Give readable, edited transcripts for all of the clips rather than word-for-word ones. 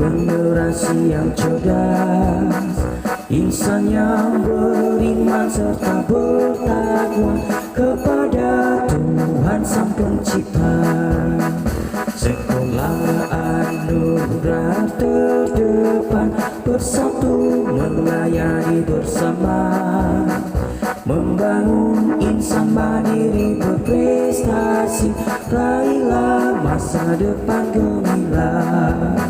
generasi yang cerdas, insan yang beriman serta bertakwa kepada Tuhan Sang Pencipta. Sekolah anugerah terdepan, bersatu melayani bersama, membangun insan mandiri berprestasi, raihlah masa depan gemilang.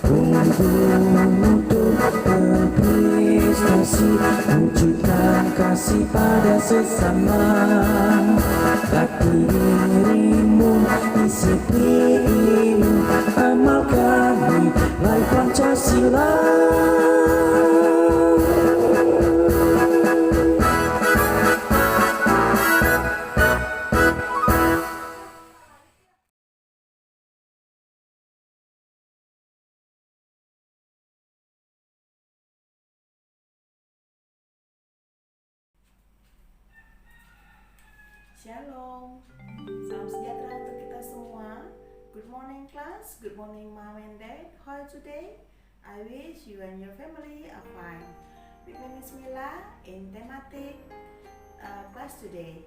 Untuk berprestasi, wujudkan kasih pada sesama, latih dirimu, disiplin, amalkan nilai Pancasila. Shalom, salam sejahtera untuk kita semua. Good morning class, good morning mom and dad. How are you today? I wish you and your family are fine. With me Miss Mila in thematic class today.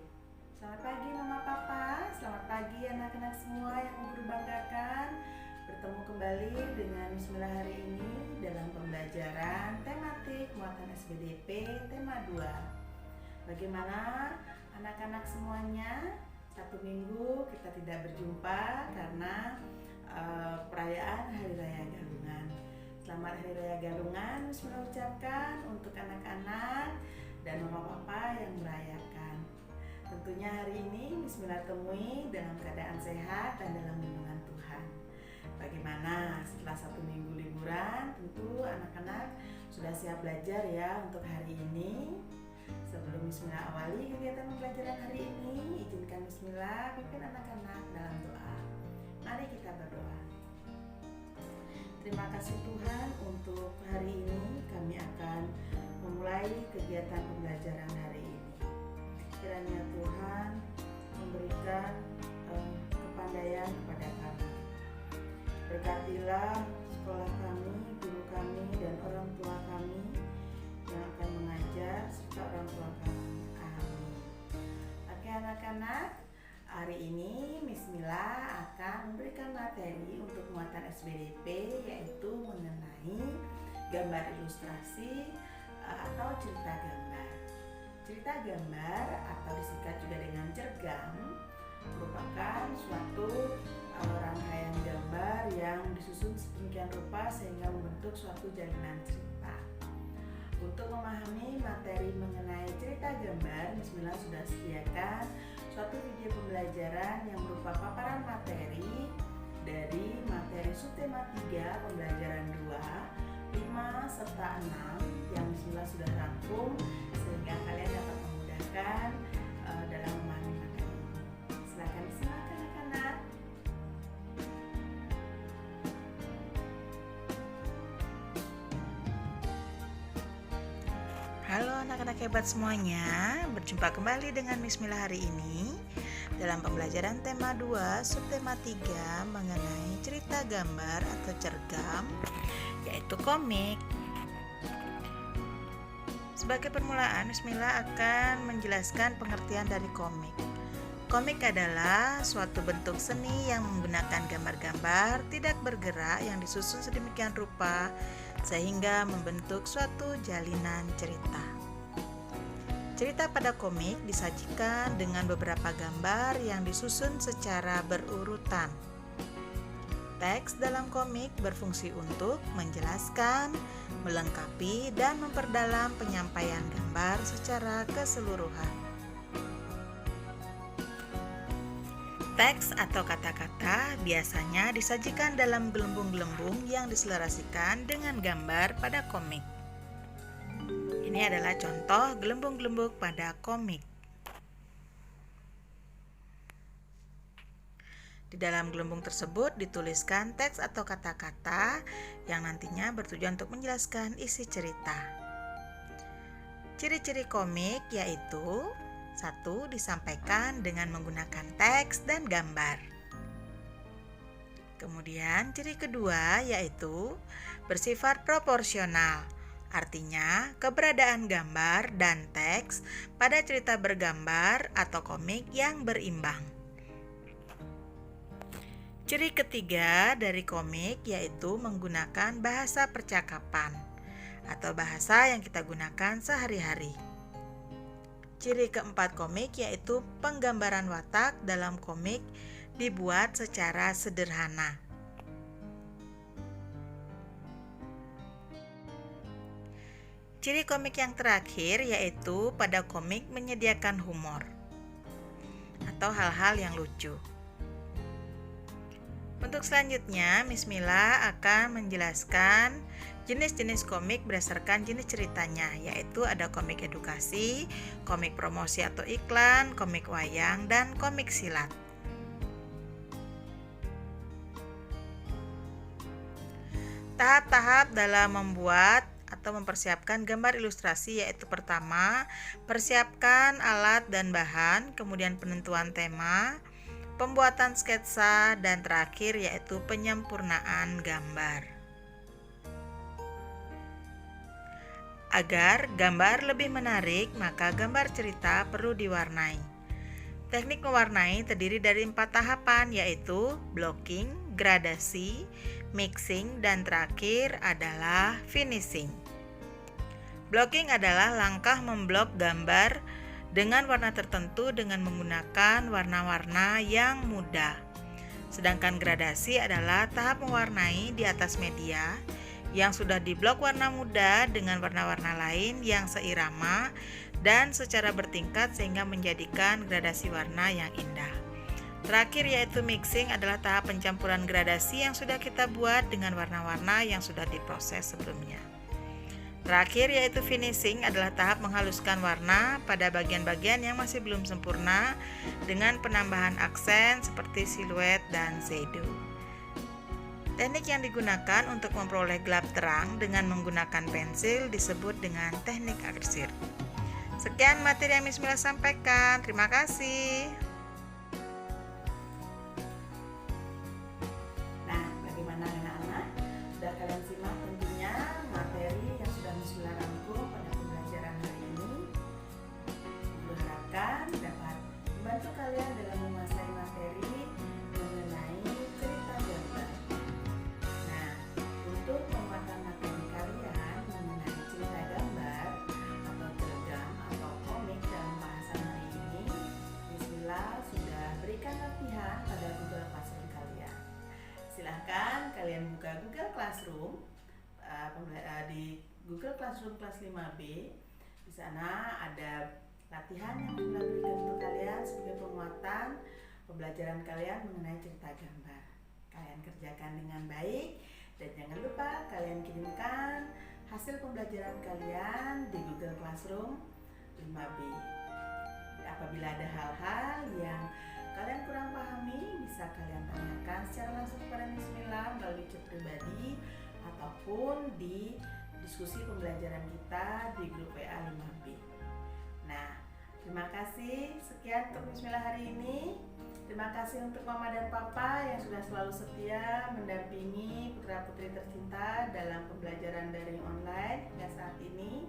Selamat pagi mama papa, selamat pagi anak-anak semua yang guru banggakan. Bertemu kembali dengan Miss Mila hari ini dalam pembelajaran tematik muatan SBDP tema 2. Bagaimana anak-anak semuanya? Satu minggu kita tidak berjumpa karena perayaan Hari Raya Galungan. Selamat Hari Raya Galungan, saya ucapkan untuk anak-anak dan mama papa yang merayakan. Tentunya hari ini Bismillah temui dalam keadaan sehat dan dalam lindungan Tuhan. Bagaimana setelah satu minggu liburan? Tentu anak-anak sudah siap belajar ya untuk hari ini. Sebelum Bismillah awali kegiatan pembelajaran hari ini, izinkan Bismillah pimpin anak-anak dalam doa. Mari kita berdoa. Terima kasih Tuhan untuk hari ini kami akan memulai kegiatan pembelajaran hari ini. Kiranya Tuhan memberikan kepandaian kepada kami. Berkatilah sekolah kami, guru kami, dan orang tua kami yang akan mengajar serta orang tua kami. Amin. Oke anak-anak, hari ini Miss Mila akan memberikan materi untuk muatan SBDP, yaitu mengenai gambar ilustrasi atau cerita gambar. Cerita gambar atau disingkat juga dengan cergam merupakan suatu rangkaian gambar yang disusun sedemikian rupa sehingga membentuk suatu jalinan cerita. Untuk memahami materi mengenai cerita gambar, Miss Mila sudah sediakan suatu video pembelajaran yang berupa paparan materi dari materi subtema 3 pembelajaran 2, 5 serta 6 yang Miss Mila sudah rangkum sehingga kalian dapat memudahkan dalam memahami materi ini. Silakan disimak anak-anak. Halo anak-anak hebat semuanya, berjumpa kembali dengan Miss Mila hari ini dalam pembelajaran tema 2 subtema 3 mengenai cerita gambar atau cergam, yaitu komik. Sebagai permulaan, Miss Mila akan menjelaskan pengertian dari komik. Komik adalah suatu bentuk seni yang menggunakan gambar-gambar tidak bergerak yang disusun sedemikian rupa sehingga membentuk suatu jalinan cerita. Cerita pada komik disajikan dengan beberapa gambar yang disusun secara berurutan. Teks dalam komik berfungsi untuk menjelaskan, melengkapi, dan memperdalam penyampaian gambar secara keseluruhan. Teks atau kata-kata biasanya disajikan dalam gelembung-gelembung yang diselarasikan dengan gambar pada komik. Ini adalah contoh gelembung-gelembung pada komik. Di dalam gelembung tersebut dituliskan teks atau kata-kata yang nantinya bertujuan untuk menjelaskan isi cerita. Ciri-ciri komik yaitu: 1. Disampaikan dengan menggunakan teks dan gambar. Kemudian ciri kedua yaitu bersifat proporsional. Artinya, keberadaan gambar dan teks pada cerita bergambar atau komik yang berimbang. Ciri ketiga dari komik yaitu menggunakan bahasa percakapan atau bahasa yang kita gunakan sehari-hari. Ciri keempat komik yaitu penggambaran watak dalam komik dibuat secara sederhana. Ciri komik yang terakhir yaitu pada komik menyediakan humor atau hal-hal yang lucu. Untuk selanjutnya, Miss Mila akan menjelaskan jenis-jenis komik berdasarkan jenis ceritanya, yaitu ada komik edukasi, komik promosi atau iklan, komik wayang, dan komik silat. Tahap-tahap dalam membuat atau mempersiapkan gambar ilustrasi yaitu pertama, persiapkan alat dan bahan, kemudian penentuan tema, pembuatan sketsa, dan terakhir yaitu penyempurnaan gambar. Agar gambar lebih menarik, maka gambar cerita perlu diwarnai. Teknik mewarnai terdiri dari 4 tahapan yaitu blocking, gradasi, mixing, dan terakhir adalah finishing. Blocking adalah langkah memblok gambar dengan warna tertentu dengan menggunakan warna-warna yang mudah. Sedangkan gradasi adalah tahap mewarnai di atas media yang sudah diblok warna muda dengan warna-warna lain yang seirama dan secara bertingkat sehingga menjadikan gradasi warna yang indah. Terakhir yaitu mixing adalah tahap pencampuran gradasi yang sudah kita buat dengan warna-warna yang sudah diproses sebelumnya. Terakhir yaitu finishing adalah tahap menghaluskan warna pada bagian-bagian yang masih belum sempurna dengan penambahan aksen seperti siluet dan shadow. Teknik yang digunakan untuk memperoleh gelap terang dengan menggunakan pensil disebut dengan teknik arsir. Sekian materi yang Miss Mila sampaikan. Terima kasih. Nah, bagaimana anak-anak? Sudah kalian simak tentunya materi yang sudah Miss Mila rangkum pada pembelajaran hari ini. Diharapkan dapat membantu kalian dalam menguasai materi mengenai cerita gambar. Nah, untuk penguatan materi kalian mengenai cerita gambar atau cergam atau komik dalam bahasan hari ini, Miss Mila sudah berikan latihan pada Google Classroom kalian. Silahkan kalian buka Google Classroom di Google Classroom kelas 5B. Di sana ada latihan yang sudah berikan untuk kalian sebagai penguatan pembelajaran kalian mengenai cerita gambar. Kalian kerjakan dengan baik dan jangan lupa kalian kirimkan hasil pembelajaran kalian di Google Classroom 5B. Apabila ada hal-hal yang kalian kurang pahami, bisa kalian tanyakan secara langsung kepada Miss Mila melalui chat pribadi ataupun di diskusi pembelajaran kita di grup WA 5B. Nah, terima kasih. Sekian untuk Miss Mila hari ini. Terima kasih untuk Mama dan Papa yang sudah selalu setia mendampingi putra-putri tercinta dalam pembelajaran daring online hingga saat ini.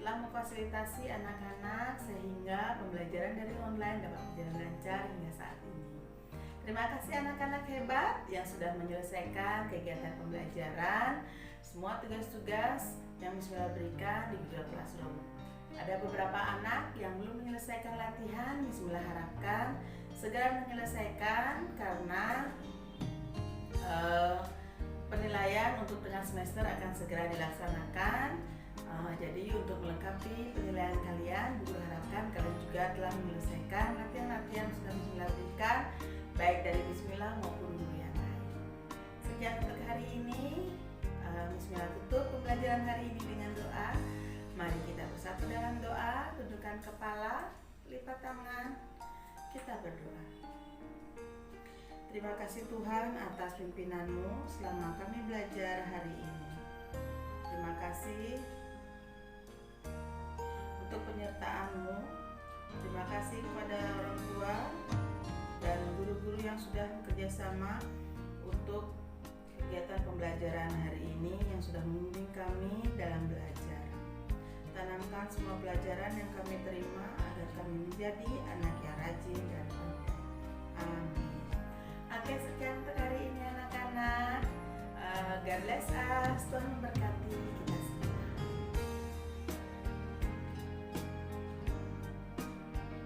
Telah memfasilitasi anak-anak sehingga pembelajaran dari online dapat berjalan lancar hingga saat ini. Terima kasih anak-anak hebat yang sudah menyelesaikan kegiatan pembelajaran semua tugas-tugas yang Miss Mila berikan di Google Classroom. Ada beberapa anak yang belum menyelesaikan latihan, Miss Mila harapkan segera menyelesaikan karena penilaian untuk tengah semester akan segera dilaksanakan. Jadi untuk melengkapi penilaian kalian, Guru harapkan kalian juga telah menyelesaikan latihan-latihan yang sudah Miss Mila berikan, baik dari Miss Mila maupun guru yang lain. Sekian untuk hari ini. Miss Mila tutup pembelajaran hari ini dengan doa. Mari kita bersatu dalam doa, tundukkan kepala, lipat tangan, kita berdoa. Terima kasih Tuhan atas pimpinanmu selama kami belajar hari ini. Terima kasih untuk penyertaan-Mu. Terima kasih kepada orang tua dan guru-guru yang sudah bekerja sama untuk untuk kegiatan pembelajaran hari ini yang sudah membimbing kami dalam belajar. Tanamkan semua pelajaran yang kami terima agar kami menjadi anak yang rajin dan pandai. Amin. Oke, sekian untuk hari ini anak-anak. God bless us. Tuhan memberkati.